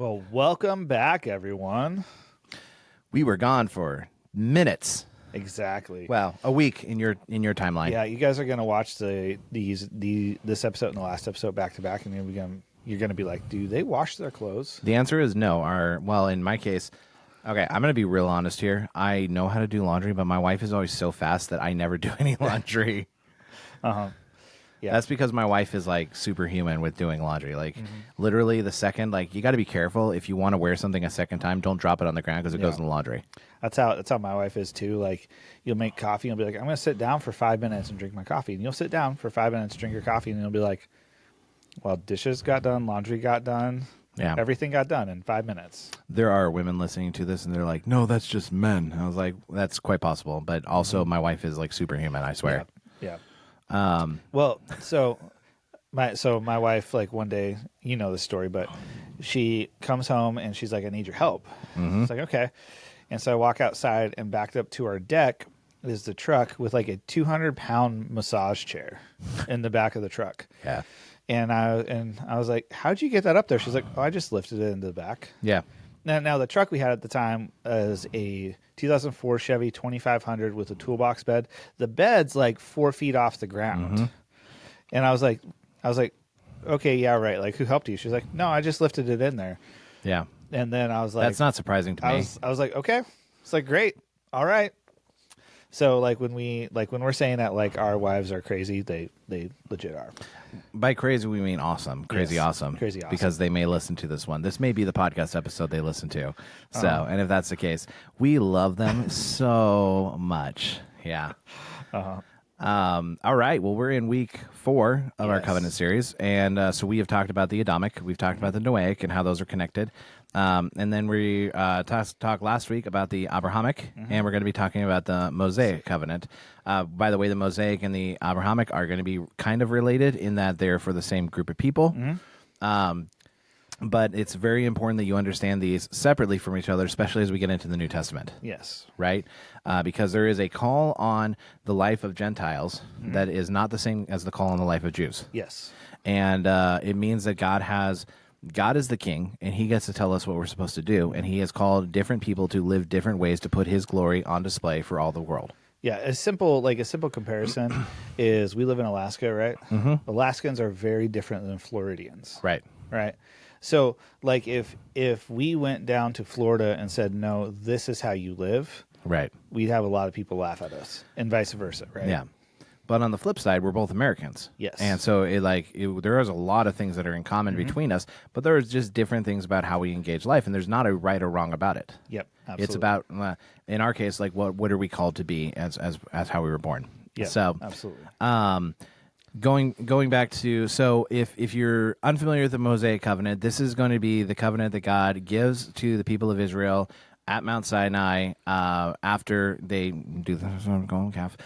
Well, welcome back, everyone. We were gone for minutes. Exactly. Well, a week in your timeline. Yeah, you guys are gonna watch this episode and the last episode back to back, and you're gonna be like, do they wash their clothes? The answer is no. In my case, okay, I'm going to be real honest here. I know how to do laundry, but my wife is always so fast that I never do any laundry. Yeah. That's because my wife is like superhuman with doing laundry. Like literally the second, like you got to be careful if you want to wear something a second time, don't drop it on the ground because it goes in the laundry. That's how my wife is too. Like, you'll make coffee and you'll be like, I'm gonna sit down for 5 minutes and drink my coffee, and you'll sit down for 5 minutes, drink your coffee, and you'll be like, well, dishes got done, laundry got done, everything got done in 5 minutes. There are women listening to this and they're like, no, that's just men. I was like, that's quite possible, but also my wife is like superhuman, I swear. Yeah. Well, so my wife, like, one day, you know the story, but she comes home and she's like, I need your help. It's like, okay. And so I walk outside, and backed up to our deck is the truck with like a 200-pound massage chair in the back of the truck. Yeah. And I was like, how'd you get that up there? She's like, oh, I just lifted it into the back. Yeah. Now the truck we had at the time is a 2004 Chevy 2500 with a toolbox bed. The bed's like 4 feet off the ground. And I was like, okay, yeah, right. Like, who helped you? She's like, no, I just lifted it in there. Yeah. And then I was like, that's not surprising to me. I was like, okay. It's like, great. All right. So like when we're saying that like our wives are crazy, they legit are. By crazy, we mean awesome. Crazy, Yes. awesome. Crazy awesome. Because they may listen to this one. This may be the podcast episode they listen to. So, and if that's the case, we love them so much. Yeah. All right. Well, we're in week 4 of our Covenant series. And so we have talked about the Adamic. We've talked about the Noahic and how those are connected. And then we talked last week about the Abrahamic, and we're going to be talking about the Mosaic Covenant. By the way, the Mosaic and the Abrahamic are going to be kind of related in that they're for the same group of people. But it's very important that you understand these separately from each other, especially as we get into the New Testament. Yes. Right? Because there is a call on the life of Gentiles that is not the same as the call on the life of Jews. Yes. And it means that God is the king, and he gets to tell us what we're supposed to do, and he has called different people to live different ways to put his glory on display for all the world. Yeah, a simple comparison is we live in Alaska, right? Alaskans are very different than Floridians. Right. Right. So like if we went down to Florida and said, no, this is how you live, Right. we'd have a lot of people laugh at us, and vice versa, right? Yeah. But on the flip side, we're both Americans. Yes. And so there is a lot of things that are in common between us, but there is just different things about how we engage life, and there's not a right or wrong about it. Yep. Absolutely. It's about, in our case, like what are we called to be as how we were born. Yeah. So, absolutely. Going back to, so if you're unfamiliar with the Mosaic Covenant, this is going to be the covenant that God gives to the people of Israel at Mount Sinai after they do the golden calf.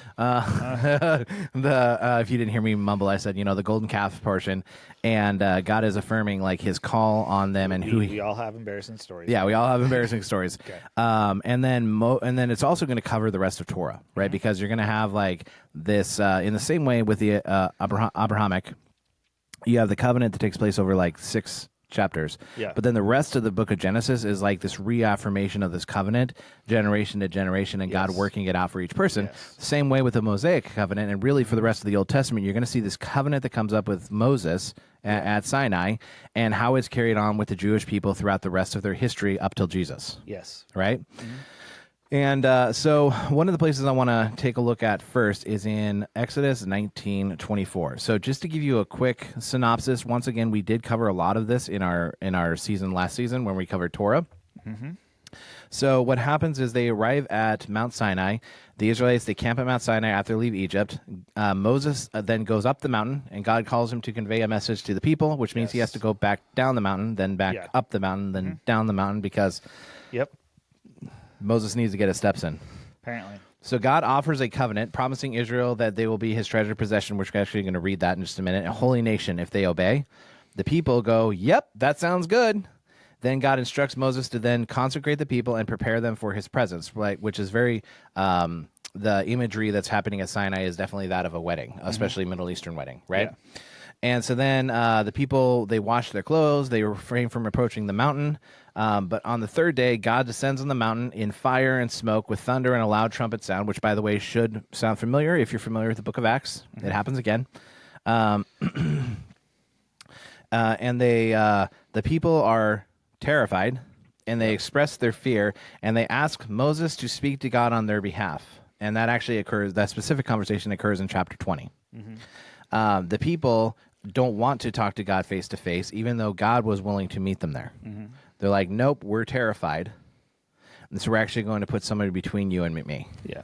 If you didn't hear me mumble, I said, the golden calf portion, and God is affirming like his call on them and we all have embarrassing stories. Yeah, we all have embarrassing stories. Okay. And then it's also going to cover the rest of Torah, right? Because you're going to have like this in the same way with the Abrahamic. You have the covenant that takes place over like 6 chapters. Yeah. But then the rest of the book of Genesis is like this reaffirmation of this covenant, generation to generation, and God working it out for each person. Yes. Same way with the Mosaic covenant, and really for the rest of the Old Testament, you're going to see this covenant that comes up with Moses at Sinai, and how it's carried on with the Jewish people throughout the rest of their history up till Jesus. Yes. Right? And so one of the places I want to take a look at first is in Exodus 19:24. So just to give you a quick synopsis, once again, we did cover a lot of this in our season last season when we covered Torah. So what happens is they arrive at Mount Sinai. The Israelites, they camp at Mount Sinai after they leave Egypt. Moses then goes up the mountain, and God calls him to convey a message to the people, which means he has to go back down the mountain, then back up the mountain, then down the mountain, because Moses needs to get his steps in. Apparently. So God offers a covenant promising Israel that they will be his treasured possession, which we're actually going to read that in just a minute, a holy nation if they obey. The people go, yep, that sounds good. Then God instructs Moses to then consecrate the people and prepare them for his presence, right? Which is very, the imagery that's happening at Sinai is definitely that of a wedding, especially Middle Eastern wedding, right? And so then the people, they washed their clothes. They refrained from approaching the mountain. But on the third day, God descends on the mountain in fire and smoke with thunder and a loud trumpet sound, which, by the way, should sound familiar if you're familiar with the book of Acts. It happens again. And the people are terrified, and they express their fear, and they ask Moses to speak to God on their behalf. And that actually occurs, that specific conversation occurs in chapter 20. The people don't want to talk to God face to face, even though God was willing to meet them there. They're like, nope, we're terrified. And so we're actually going to put somebody between you and me. Yeah.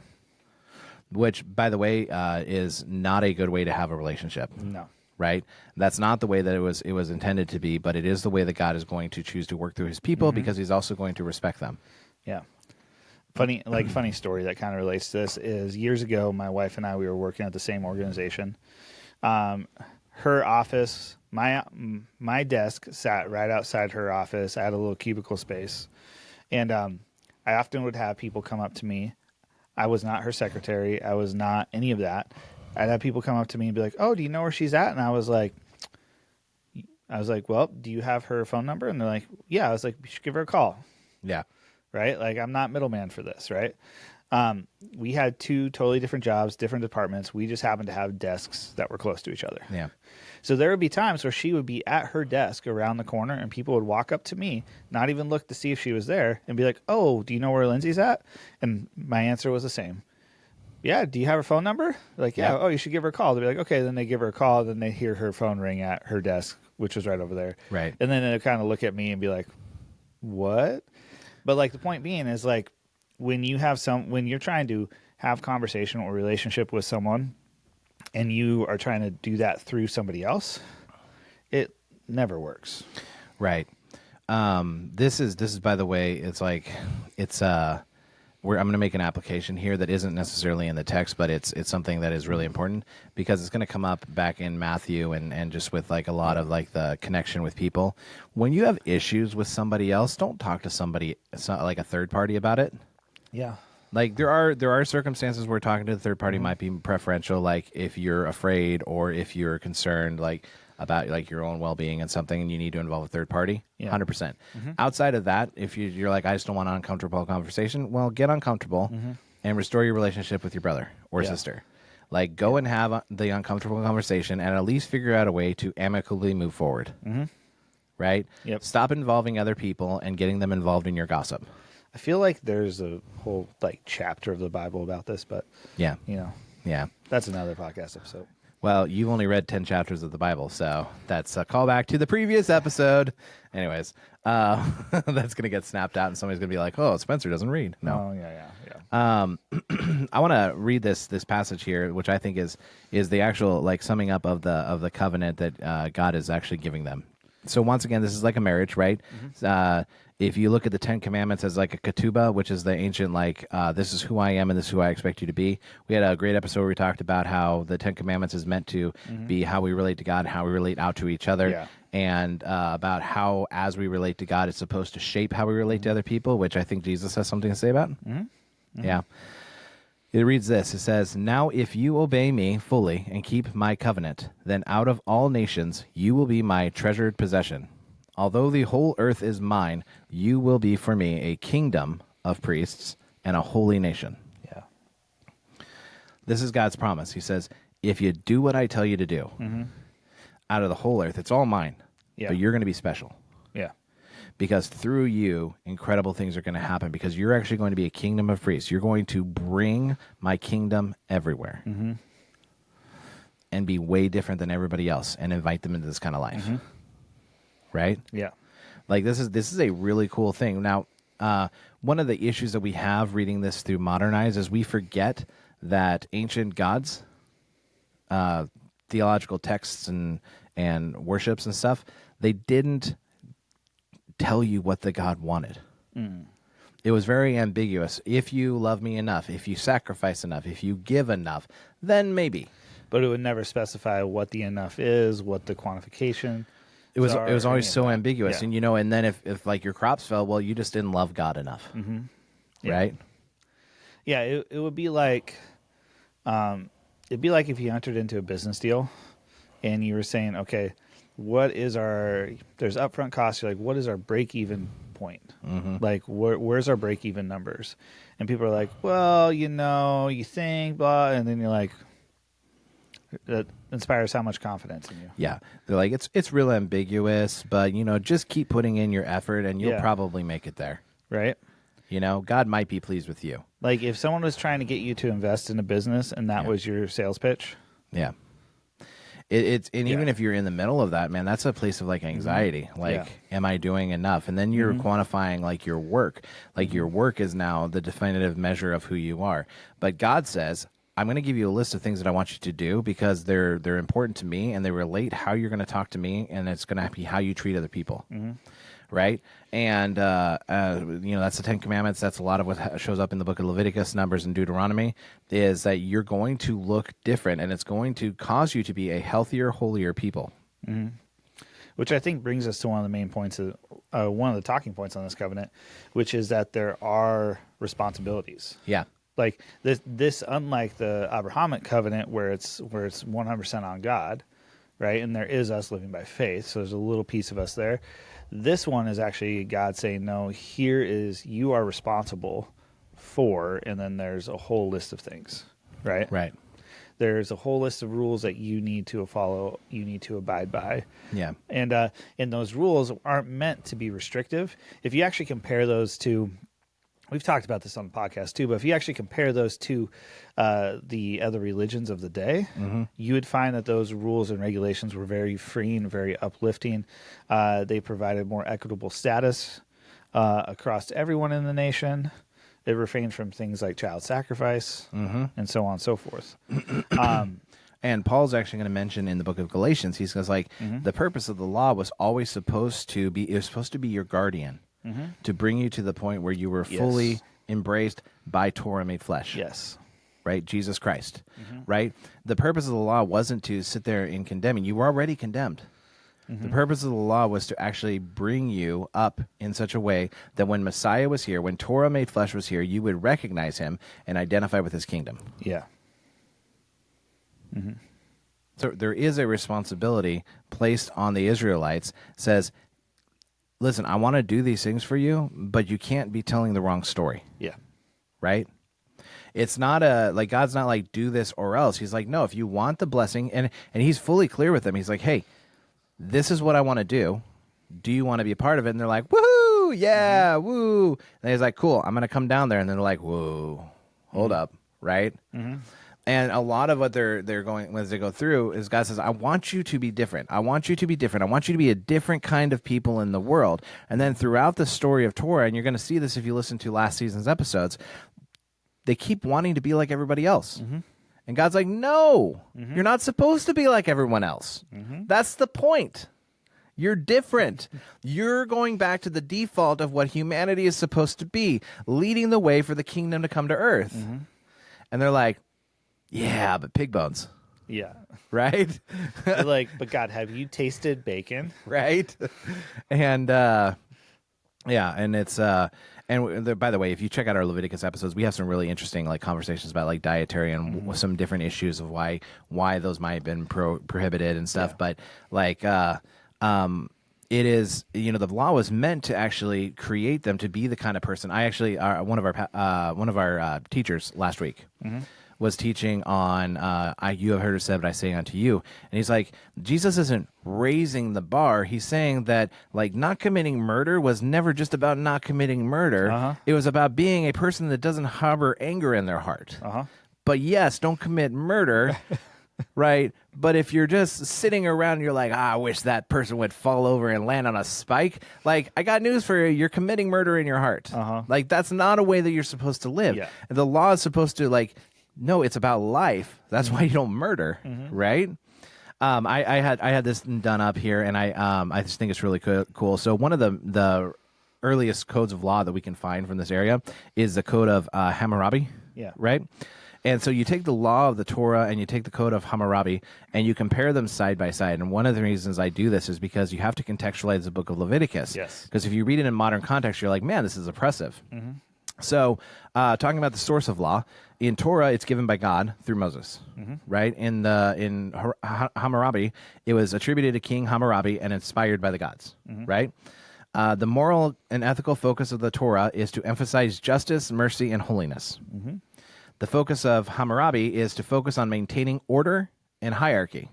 Which, by the way, is not a good way to have a relationship. No. Right? That's not the way that it was intended to be, but it is the way that God is going to choose to work through his people because he's also going to respect them. Yeah. Funny story that kind of relates to this is years ago, my wife and I, we were working at the same organization. Her office, my desk sat right outside her office. I had a little cubicle space. And I often would have people come up to me. I was not her secretary. I was not any of that. I'd have people come up to me and be like, "Oh, do you know where she's at?" And I was like, "Well, do you have her phone number?" And they're like, "Yeah." I was like, "You should give her a call." Yeah. Right? Like, I'm not middleman for this, right? We had two totally different jobs, different departments. We just happened to have desks that were close to each other. Yeah. So there would be times where she would be at her desk around the corner, and people would walk up to me, not even look to see if she was there, and be like, "Oh, do you know where Lindsay's at?" And my answer was the same. "Yeah, do you have her phone number?" Like, "Yeah, oh, you should give her a call." They'd be like, "Okay," then they give her a call, then they hear her phone ring at her desk, which was right over there. Right. And then they'd kind of look at me and be like, "What?" But like the point being is like when you're trying to have conversation or relationship with someone and you are trying to do that through somebody else, it never works. Right. This is by the way, it's like I'm going to make an application here that isn't necessarily in the text, but it's something that is really important because it's going to come up back in Matthew and just with like a lot of like the connection with people. When you have issues with somebody else, don't talk to somebody like a third party about it. Yeah. Like there are circumstances where talking to the third party might be preferential, like if you're afraid or if you're concerned like about like your own well-being and something and you need to involve a third party. 100%. Outside of that, if you're like, I just don't want an uncomfortable conversation, well, get uncomfortable and restore your relationship with your brother or sister. Like go and have the uncomfortable conversation and at least figure out a way to amicably move forward. Right? Yep. Stop involving other people and getting them involved in your gossip. I feel like there's a whole like chapter of the Bible about this, but Yeah. Yeah. That's another podcast episode. Well, you've only read 10 chapters of the Bible, so that's a callback to the previous episode. Anyways, that's going to get snapped out, and somebody's going to be like, "Oh, Spencer doesn't read." No. Oh, yeah. I want to read this passage here, which I think is the actual like summing up of the covenant that God is actually giving them. So once again, this is like a marriage, right? If you look at the 10 Commandments as like a ketubah, which is the ancient like, this is who I am and this is who I expect you to be. We had a great episode where we talked about how the 10 Commandments is meant to be how we relate to God and how we relate out to each other. And about how as we relate to God, it's supposed to shape how we relate to other people, which I think Jesus has something to say about. Yeah. It reads this. It says, "Now if you obey me fully and keep my covenant, then out of all nations you will be my treasured possession. Although the whole earth is mine, you will be for me a kingdom of priests and a holy nation." Yeah. This is God's promise. He says, if you do what I tell you to do, out of the whole earth, it's all mine, but you're going to be special. Yeah. Because through you, incredible things are going to happen because you're actually going to be a kingdom of priests. You're going to bring my kingdom everywhere and be way different than everybody else and invite them into this kind of life. Right? Yeah. Like this is a really cool thing. Now, one of the issues that we have reading this through Modern Eyes is we forget that ancient gods, theological texts and worships and stuff, they didn't tell you what the God wanted. It was very ambiguous. If you love me enough, if you sacrifice enough, if you give enough, then maybe. But it would never specify what the enough is, what the quantification. It was always so ambiguous, Yeah. and and then if like your crops fell, well, you just didn't love God enough, right? Yeah, it would be like, it'd be like if you entered into a business deal, and you were saying, okay, what is there's upfront costs. You're like, what is our break-even point? Like, where's our break-even numbers? And people are like, well, you think, blah, and then you're like, that inspires how much confidence in you. Yeah. They're like, it's real ambiguous, but, just keep putting in your effort and you'll probably make it there. Right? God might be pleased with you. Like, if someone was trying to get you to invest in a business and that was your sales pitch. Yeah. Even if you're in the middle of that, man, that's a place of like anxiety. Like, am I doing enough? And then you're quantifying like your work. Like your work is now the definitive measure of who you are. But God says, I'm going to give you a list of things that I want you to do because they're important to me and they relate how you're going to talk to me, and it's going to be how you treat other people. Right? And, that's the 10 Commandments. That's a lot of what shows up in the book of Leviticus, Numbers, and Deuteronomy, is that you're going to look different, and it's going to cause you to be a healthier, holier people. Which I think brings us to one of the main points, one of the talking points on this covenant, which is that there are responsibilities. Yeah. Like this, unlike the Abrahamic covenant where it's 100% on God, right? And there is us living by faith, so there's a little piece of us there. This one is actually God saying, no, you are responsible for, and then there's a whole list of things, right? Right. There's a whole list of rules that you need to follow, you need to abide by. Yeah. And those rules aren't meant to be restrictive. If you actually compare those to, we've talked about this on the podcast too, but if you actually compare those to the other religions of the day, you would find that those rules and regulations were very freeing, very uplifting. They provided more equitable status across everyone in the nation. It refrained from things like child sacrifice and so on and so forth. And Paul's actually going to mention in the book of Galatians, he says, like, the purpose of the law was always supposed to be your guardian. To bring you to the point where you were fully embraced by Torah made flesh. Yes. Right? Jesus Christ. Right? The purpose of the law wasn't to sit there and condemn. You were already condemned. The purpose of the law was to actually bring you up in such a way that when Messiah was here, when Torah made flesh was here, you would recognize him and identify with his kingdom. Yeah. So there is a responsibility placed on the Israelites, says, listen, I want to do these things for you, but you can't be telling the wrong story. Yeah. Right? It's not God's not like, do this or else. He's like, no, if you want the blessing, and he's fully clear with them. He's like, hey, this is what I want to do. Do you want to be a part of it? And they're like, woohoo, yeah, woo. And he's like, cool, I'm going to come down there. And then they're like, whoa, hold up, right? And a lot of what they're going as they go through is God says, I want you to be different. I want you to be different. I want you to be a different kind of people in the world. And then throughout the story of Torah, and you're going to see this if you listen to last season's episodes, they keep wanting to be like everybody else. And God's like, no, you're not supposed to be like everyone else. That's the point. You're different. You're going back to the default of what humanity is supposed to be, leading the way for the kingdom to come to earth. And they're like, yeah, but pig bones. Yeah. Right? They're like, but God, have you tasted bacon? Right? And yeah, and it's by the way, if you check out our Leviticus episodes, we have some really interesting like conversations about like dietary and some different issues of why those might have been prohibited and stuff. But like it is, the law was meant to actually create them to be the kind of person. I actually one of our teachers last week was teaching on you have heard it said, but I say unto you. And he's like, Jesus isn't raising the bar. He's saying that like not committing murder was never just about not committing murder. It was about being a person that doesn't harbor anger in their heart. But yes, don't commit murder. Right? But if you're just sitting around and you're like, I wish that person would fall over and land on a spike, like, I got news for you. You're committing murder in your heart. Like, that's not a way that you're supposed to live. Yeah. The law is supposed to, like, no, it's about life. That's why you don't murder, right? I had this done up here, and I just think it's really cool. So one of the earliest codes of law that we can find from this area is the code of Hammurabi. Yeah. Right? And so you take the law of the Torah and you take the code of Hammurabi and you compare them side by side. And one of the reasons I do this is because you have to contextualize the book of Leviticus. Yes. Because if you read it in modern context, you're like, man, this is oppressive. So, talking about the source of law, in Torah, it's given by God through Moses, right? In Hammurabi, it was attributed to King Hammurabi and inspired by the gods, right? The moral and ethical focus of the Torah is to emphasize justice, mercy, and holiness. The focus of Hammurabi is to focus on maintaining order and hierarchy.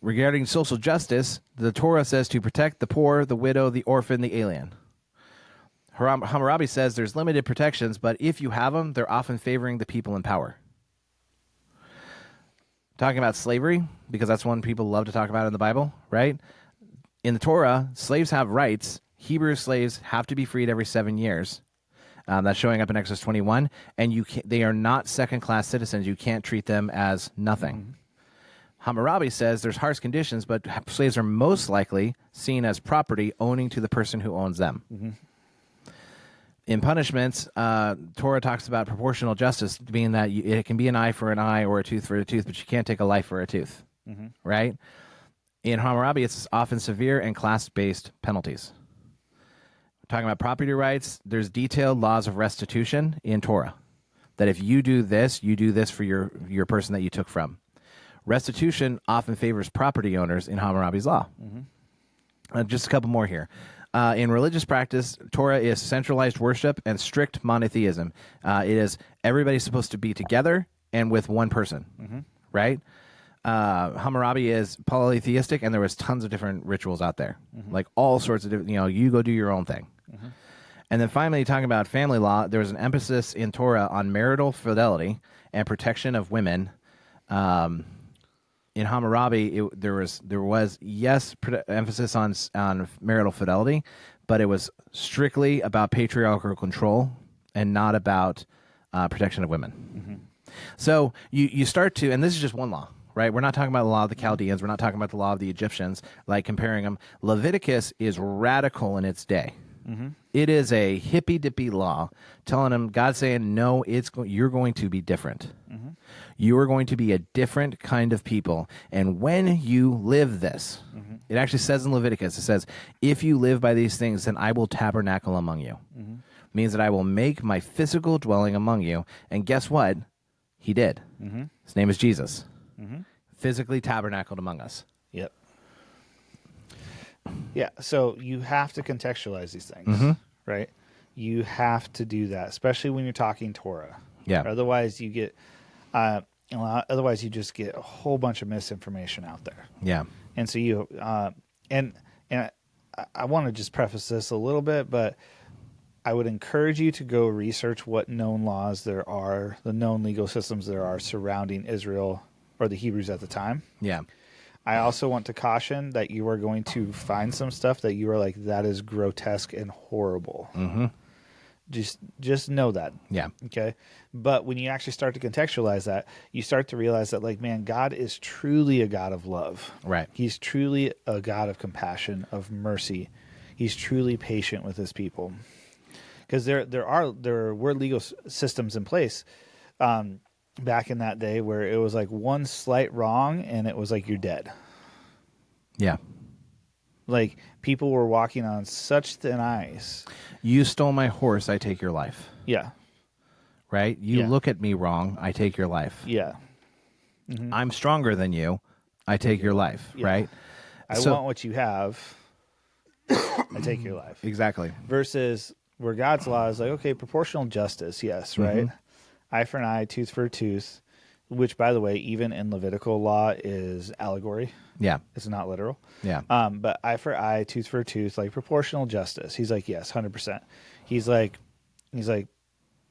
Regarding social justice, the Torah says to protect the poor, the widow, the orphan, the alien. Hammurabi says there's limited protections, but if you have them, they're often favoring the people in power. Talking about slavery, because that's one people love to talk about in the Bible, right? In the Torah, slaves have rights. Hebrew slaves have to be freed every 7 years. That's showing up in Exodus 21, and they are not second-class citizens. You can't treat them as nothing. Hammurabi says there's harsh conditions, but slaves are most likely seen as property owning to the person who owns them. In punishments, Torah talks about proportional justice, being that it can be an eye for an eye or a tooth for a tooth, but you can't take a life for a tooth, right? In Hammurabi, it's often severe and class-based penalties. Talking about property rights, there's detailed laws of restitution in Torah, that if you do this for your person that you took from. Restitution often favors property owners in Hammurabi's law. Just a couple more here. In religious practice, Torah is centralized worship and strict monotheism. It is everybody's supposed to be together and with one person, right? Hammurabi is polytheistic, and there was tons of different rituals out there, like all sorts of different, you go do your own thing. And then finally, talking about family law, there was an emphasis in Torah on marital fidelity and protection of women. In Hammurabi, there was emphasis on marital fidelity, but it was strictly about patriarchal control and not about protection of women. So you start to, and this is just one law, right? We're not talking about the law of the Chaldeans. We're not talking about the law of the Egyptians, like comparing them. Leviticus is radical in its day. It is a hippy-dippy law telling them, God's saying, no, you're going to be different. You are going to be a different kind of people. And when you live this, it actually says in Leviticus, it says, if you live by these things, then I will tabernacle among you. Means that I will make my physical dwelling among you. And guess what? He did. His name is Jesus. Physically tabernacled among us. Yep. Yeah, so you have to contextualize these things, right? You have to do that, especially when you're talking Torah. Yeah. Otherwise, you get, otherwise you just get a whole bunch of misinformation out there. Yeah. And so you, and I want to just preface this a little bit, but I would encourage you to go research what known laws there are, the known legal systems there are surrounding Israel or the Hebrews at the time. Yeah. I also want to caution that you are going to find some stuff that you are like, that is grotesque and horrible. Just know that. Yeah. Okay. But when you actually start to contextualize that, you start to realize that, like, man, God is truly a God of love. Right. He's truly a God of compassion, of mercy. He's truly patient with his people. Because there were legal systems in place back in that day where it was like one slight wrong and it was like you're dead. Yeah. Like, people were walking on such thin ice. You stole my horse, I take your life. Yeah. Right? You look at me wrong, I take your life. Yeah. I'm stronger than you, I take your life, right? I want what you have, I take your life. Exactly. Versus where God's law is like, okay, proportional justice, yes, right? Eye for an eye, tooth for a tooth, which, by the way, even in Levitical law is allegory. Yeah. It's not literal. Yeah. But eye for eye, tooth for a tooth, like proportional justice. He's like, yes, 100%. He's like,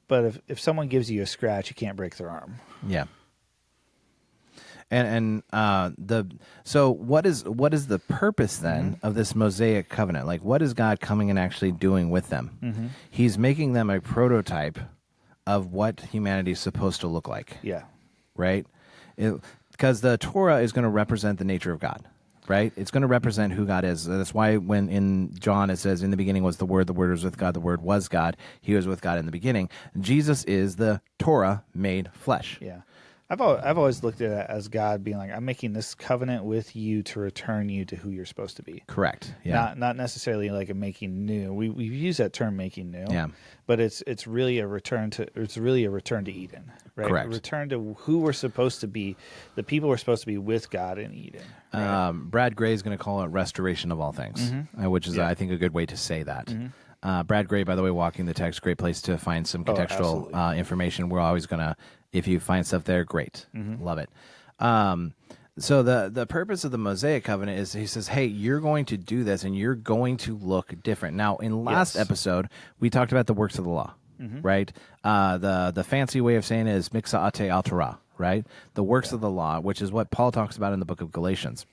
but if someone gives you a scratch, you can't break their arm. Yeah. So what is the purpose then of this Mosaic Covenant? Like, what is God coming and actually doing with them? He's making them a prototype of what humanity is supposed to look like. Yeah. Right? Because the Torah is going to represent the nature of God, right? It's going to represent who God is. That's why when in John it says, in the beginning was the Word was with God, the Word was God, he was with God in the beginning. Jesus is the Torah made flesh. Yeah. I've always looked at it as God being like, I'm making this covenant with you to return you to who you're supposed to be. Correct. Yeah. Not necessarily like a making new. We've used that term making new. Yeah. But it's really a return to Eden, right? Correct. A return to who we're supposed to be, the people we're supposed to be with God in Eden. Right? Brad Gray is going to call it restoration of all things, which is, I think, a good way to say that. Brad Gray, by the way, Walking the Text, great place to find some contextual information. We're always going to, if you find stuff there, great. Love it. So the purpose of the Mosaic Covenant is he says, hey, you're going to do this and you're going to look different. Now, in last episode, we talked about the works of the law, right? The fancy way of saying it is mixaate al Torah, right? The works of the law, which is what Paul talks about in the book of Galatians.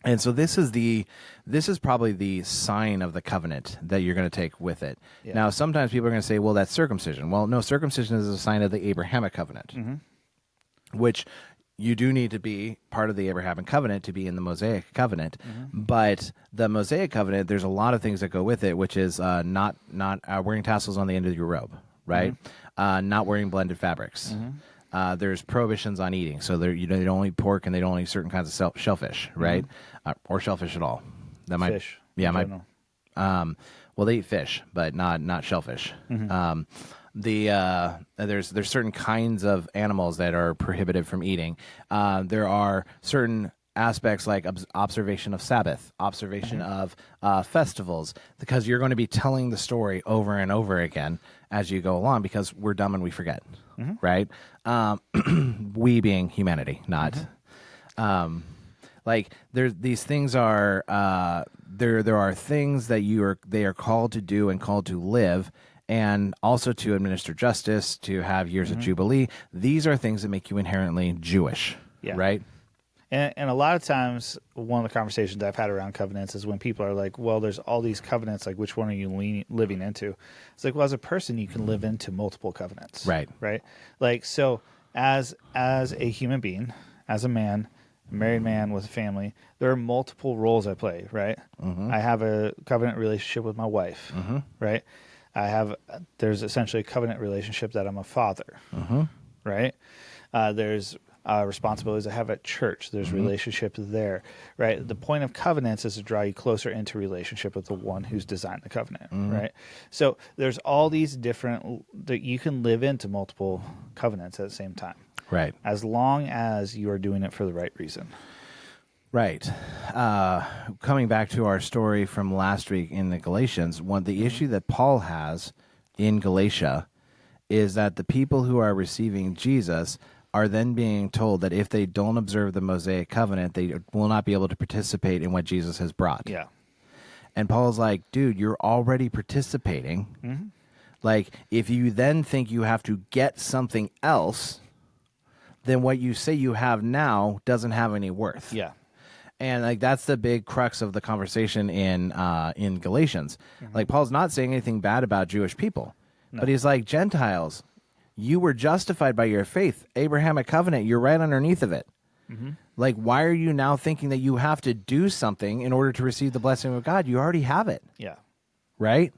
And so this is probably the sign of the covenant that you're going to take with it. Yeah. Now, sometimes people are going to say, well, that's circumcision. Well, no, circumcision is a sign of the Abrahamic covenant, which you do need to be part of the Abrahamic covenant to be in the Mosaic covenant. But the Mosaic covenant, there's a lot of things that go with it, which is not wearing tassels on the end of your robe, right? Not wearing blended fabrics. There's prohibitions on eating, so they don't eat pork and they don't eat certain kinds of shellfish, right? Or shellfish at all. That might, fish. Yeah, might. Well, they eat fish, but not shellfish. There's certain kinds of animals that are prohibited from eating. There are certain aspects like observation of Sabbath, observation of festivals, because you're going to be telling the story over and over again as you go along, because we're dumb and we forget, right? We being humanity, not like these things are there are things that they are called to do and called to live, and also to administer justice, to have years of Jubilee. These are things that make you inherently Jewish, right? And a lot of times, one of the conversations I've had around covenants is when people are like, well, there's all these covenants, like which one are you living into? It's like, well, as a person, you can live into multiple covenants. Right. Like, so as a human being, as a man, a married man with a family, there are multiple roles I play, right? I have a covenant relationship with my wife, right? There's essentially a covenant relationship that I'm a father, right? There's responsibilities I have at church. There's relationship there, right? The point of covenants is to draw you closer into relationship with the one who's designed the covenant, right? So there's all these different, that you can live into multiple covenants at the same time. Right. As long as you are doing it for the right reason. Right. Coming back to our story from last week in the Galatians, the issue that Paul has in Galatia is that the people who are receiving Jesus are then being told that if they don't observe the Mosaic covenant, they will not be able to participate in what Jesus has brought. Yeah. And Paul's like, dude, you're already participating. Like, if you then think you have to get something else, then what you say you have now doesn't have any worth. Yeah. And like that's the big crux of the conversation in Galatians. Like Paul's not saying anything bad about Jewish people, but he's like, Gentiles, you were justified by your faith. Abrahamic covenant, you're right underneath of it. Like, why are you now thinking that you have to do something in order to receive the blessing of God? You already have it. Yeah. Right?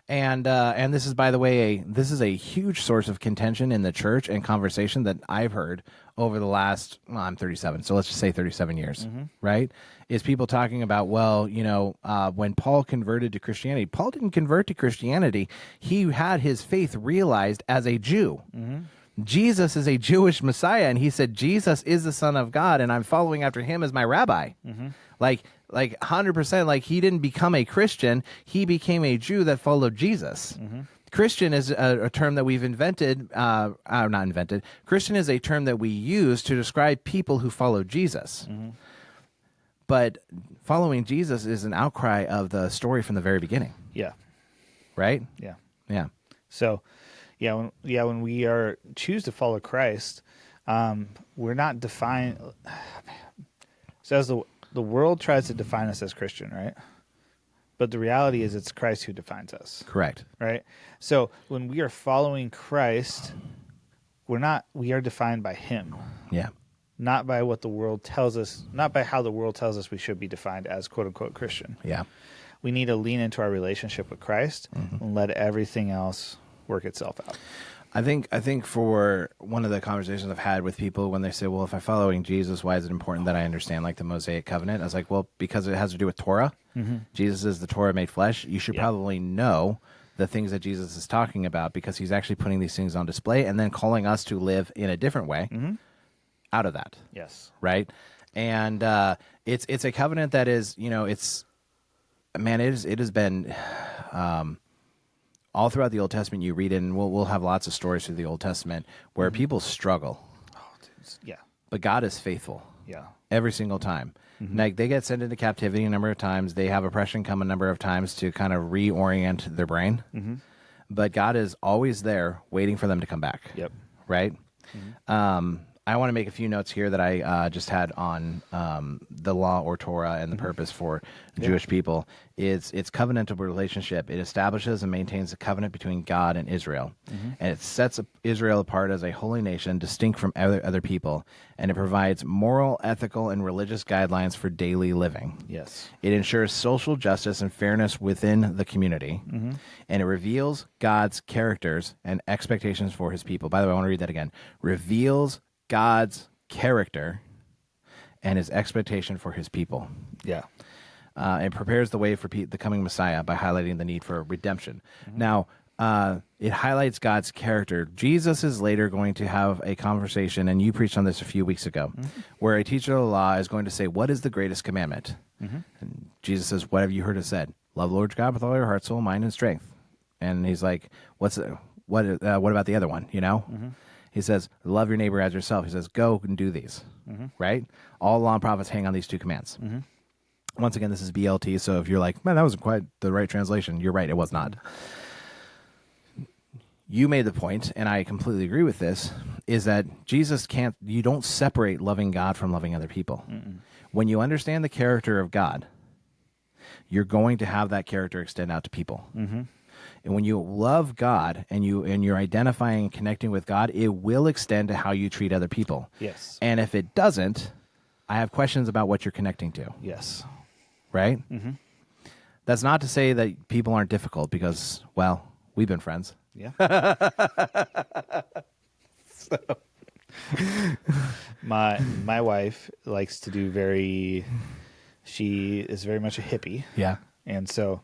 And this is, by the way, this is a huge source of contention in the church and conversation that I've heard over the last, I'm 37, so let's just say 37 years, right? Is people talking about, well, when Paul converted to Christianity, Paul didn't convert to Christianity. He had his faith realized as a Jew. Jesus is a Jewish Messiah, and he said, Jesus is the Son of God, and I'm following after him as my rabbi. Like 100%, like he didn't become a Christian, he became a Jew that followed Jesus. Christian is a term that we've invented, not invented. Christian is a term that we use to describe people who follow Jesus. But following Jesus is an outcry of the story from the very beginning. Yeah. Right? Yeah. Yeah. So, when we choose to follow Christ, we're not defined. So as the world tries to define us as Christian, right? But the reality is it's Christ who defines us. Correct. Right? So when we are following Christ, we are defined by him. Yeah. Not by what the world tells us, not by how the world tells us we should be defined as quote unquote Christian. Yeah. We need to lean into our relationship with Christ and let everything else work itself out. I think for one of the conversations I've had with people when they say, well, if I'm following Jesus, why is it important that I understand like the Mosaic Covenant? I was like, well, because it has to do with Torah. Jesus is the Torah made flesh. You should probably know the things that Jesus is talking about because he's actually putting these things on display and then calling us to live in a different way out of that. Yes. Right. And it's a covenant that is, it has been all throughout the Old Testament. You read it, and we'll have lots of stories through the Old Testament where people struggle. Oh, yeah. But God is faithful. Yeah. Every single time. Like they get sent into captivity a number of times. They have oppression come a number of times to kind of reorient their brain. But God is always there waiting for them to come back. Yep. Right? I want to make a few notes here that I just had on the law or Torah and the purpose for Jewish people. It's covenantal relationship. It establishes and maintains a covenant between God and Israel. And it sets Israel apart as a holy nation distinct from other people. And it provides moral, ethical, and religious guidelines for daily living. Yes. It ensures social justice and fairness within the community. And it reveals God's characters and expectations for his people. By the way, I want to read that again. Reveals God's character and his expectation for his people. Yeah. And prepares the way for the coming Messiah by highlighting the need for redemption. Now, it highlights God's character. Jesus is later going to have a conversation, and you preached on this a few weeks ago, where a teacher of the law is going to say, what is the greatest commandment? And Jesus says, what have you heard it said? Love the Lord God with all your heart, soul, mind, and strength. And he's like, what about the other one, He says, love your neighbor as yourself. He says, go and do these, right? All law and prophets hang on these two commands. Once again, this is BLT, so if you're like, man, that wasn't quite the right translation, you're right, it was not. You made the point, and I completely agree with this, is that you don't separate loving God from loving other people. When you understand the character of God, you're going to have that character extend out to people. And when you love God and you're identifying and connecting with God, it will extend to how you treat other people. Yes. And if it doesn't, I have questions about what you're connecting to. Yes. Right? That's not to say that people aren't difficult because, well, we've been friends. Yeah. So, my wife likes to do she is very much a hippie. Yeah. And so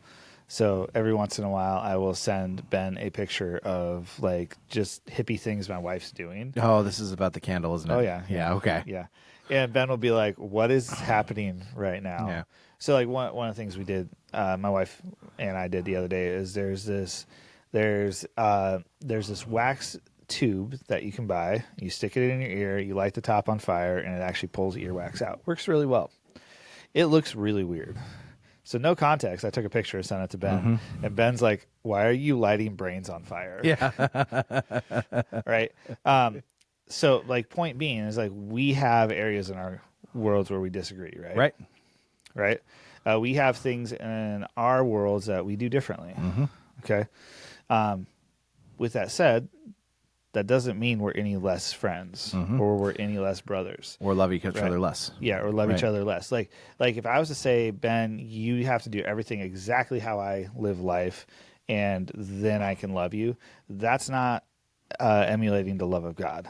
every once in a while, I will send Ben a picture of like just hippie things my wife's doing. Oh, this is about the candle, isn't it? Oh yeah, yeah. Okay. Yeah, and Ben will be like, "What is happening right now?" Yeah. So like one of the things we did, my wife and I did the other day is there's this wax tube that you can buy. You stick it in your ear, you light the top on fire, and it actually pulls the earwax out. Works really well. It looks really weird. So no context. I took a picture and sent it to Ben, and Ben's like, "Why are you lighting brains on fire?" Yeah. Right. So like point being is like we have areas in our worlds where we disagree. Right. Right. We have things in our worlds that we do differently. Okay. With that said, that doesn't mean we're any less friends or we're any less brothers. Or love each other less. Yeah, or love each other less. Like if I was to say, Ben, you have to do everything exactly how I live life, and then I can love you. That's not emulating the love of God.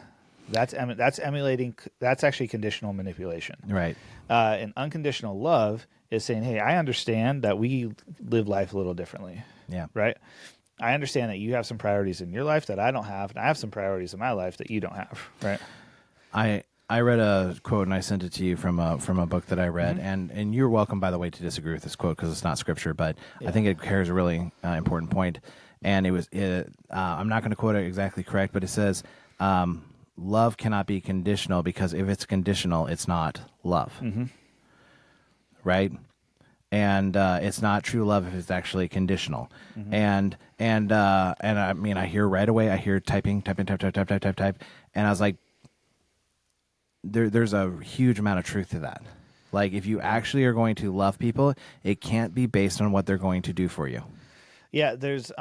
That's emulating. That's actually conditional manipulation. Right. And unconditional love is saying, hey, I understand that we live life a little differently. Yeah. Right. I understand that you have some priorities in your life that I don't have, and I have some priorities in my life that you don't have. Right. I read a quote and I sent it to you from a book that I read, and you're welcome, by the way, to disagree with this quote because it's not scripture, but I think it carries a really important point. And I'm not going to quote it exactly correct, but it says, love cannot be conditional because if it's conditional, it's not love. Right. And it's not true love if it's actually conditional. And I mean, I hear right away, I hear typing, type, and I was like, there's a huge amount of truth to that. Like, if you actually are going to love people, it can't be based on what they're going to do for you. Yeah, there's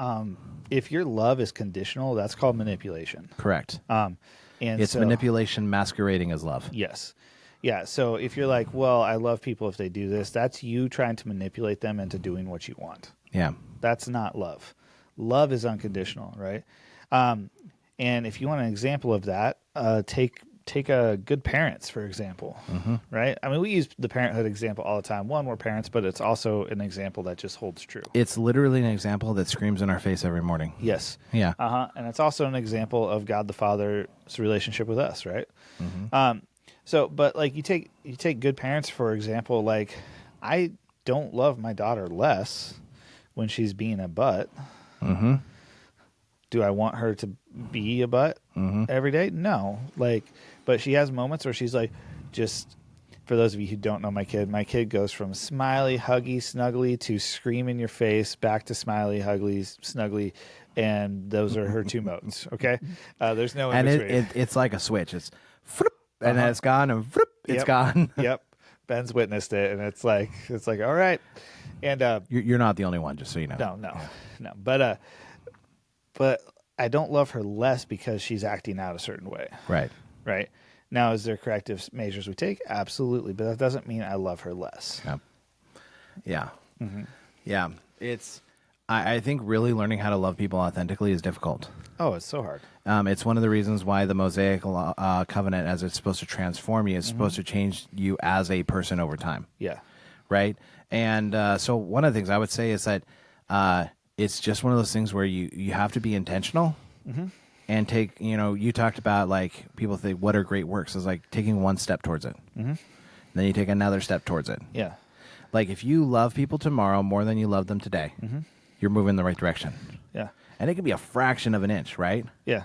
if your love is conditional, that's called manipulation. Correct. And it's manipulation masquerading as love. Yes. Yeah, so if you're like, well, I love people if they do this, that's you trying to manipulate them into doing what you want. Yeah. That's not love. Love is unconditional, right? And if you want an example of that, take a good parents, for example, right? I mean, we use the parenthood example all the time. One, we're parents, but it's also an example that just holds true. It's literally an example that screams in our face every morning. Yes. Yeah. And it's also an example of God the Father's relationship with us, right? But like you take good parents, for example, like I don't love my daughter less when she's being a butt. Do I want her to be a butt every day? No. But she has moments where she's like, just for those of you who don't know my kid goes from smiley, huggy, snuggly to scream in your face, back to smiley, huggy, snuggly, and those are her two modes. Okay, there's no in between. It's like a switch. It's and then it's gone, and it's gone. Yep. Ben's witnessed it, and it's like all right. And you're not the only one, just so you know. No. But I don't love her less because she's acting out a certain way. Right. Now, is there corrective measures we take? Absolutely. But that doesn't mean I love her less. Yeah. Yeah. I think really learning how to love people authentically is difficult. Oh, it's so hard. It's one of the reasons why the Mosaic Covenant, as it's supposed to transform you, is supposed to change you as a person over time. Yeah. Right? And so one of the things I would say is that it's just one of those things where you have to be intentional and take, you talked about like people think, what are great works? It's like taking one step towards it. Then you take another step towards it. Yeah. Like if you love people tomorrow more than you love them today, you're moving in the right direction. Yeah. And it can be a fraction of an inch, right? Yeah.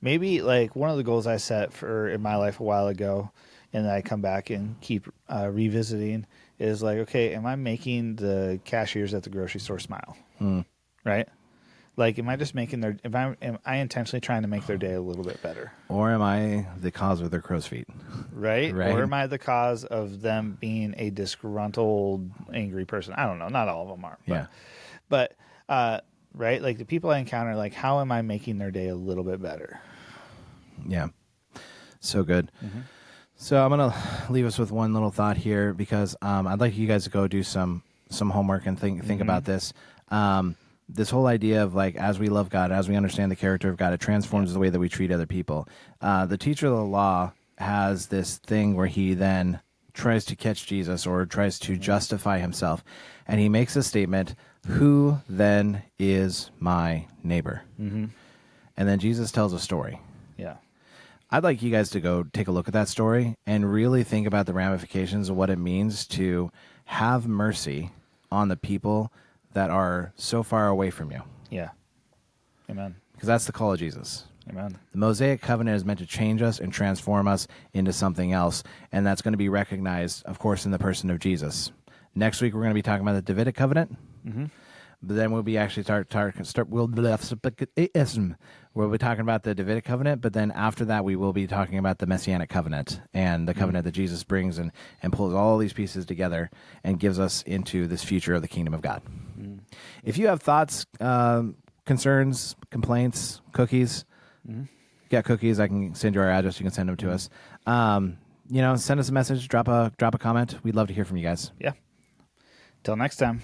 Maybe like one of the goals I set for in my life a while ago, and I come back and keep revisiting, is like, okay, am I making the cashiers at the grocery store smile? Right? Like, am I just making am I intentionally trying to make their day a little bit better? Or am I the cause of their crow's feet? Right? Or am I the cause of them being a disgruntled, angry person? I don't know. Not all of them are. But right? Like the people I encounter, like how am I making their day a little bit better? Yeah. So good. So I'm going to leave us with one little thought here because I'd like you guys to go do some homework and think about this. This whole idea of like, as we love God, as we understand the character of God, it transforms the way that we treat other people. The teacher of the law has this thing where he then tries to catch Jesus or tries to justify himself. And he makes a statement, who then is my neighbor? And then Jesus tells a story. Yeah. I'd like you guys to go take a look at that story and really think about the ramifications of what it means to have mercy on the people that are so far away from you. Yeah. Amen. Because that's the call of Jesus. Amen. The Mosaic Covenant is meant to change us and transform us into something else, and that's going to be recognized, of course, in the person of Jesus. Next week, we're going to be talking about the Davidic Covenant. But then we'll be actually we'll be talking about the Davidic Covenant, but then after that we will be talking about the Messianic Covenant and the covenant that Jesus brings and pulls all these pieces together and gives us into this future of the kingdom of God. If you have thoughts, concerns, complaints, cookies, got cookies, I can send you our address. You can send them to us. Send us a message, drop a comment. We'd love to hear from you guys. Yeah. Till next time.